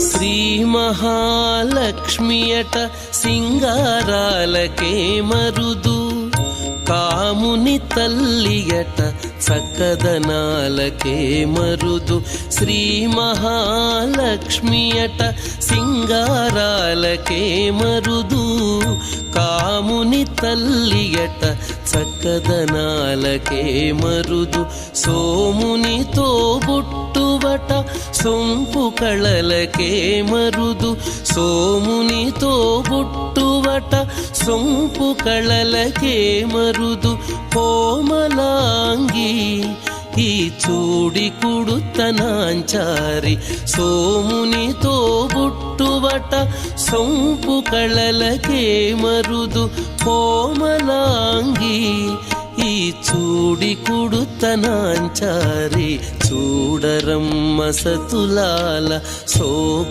శ్రీ మహాలక్ష్మియట సింగారాలకే మరుదు, కాముని తల్లియట చక్కదనాలకే మరుదు. శ్రీ మహాలక్ష్మియట సింగారాలకే మరుదు, కాముని తల్లియట చక్కదనాలకే మరుదు. సోమునితో బుట్టువట సొంపు కళలకే మరుదు, సోమునితో బుట్టువట సొంపు కళలకే మరుదు. కోమలాంగి ఈ చూడి కుడుతనాంచారి, సోమునితో బుట్టువట సొంపు కళలకే మరుదు. కోమలాంగి ఈ చూడి కుడుతనాంచారి, చూడరమ్మ సతులాల శోభ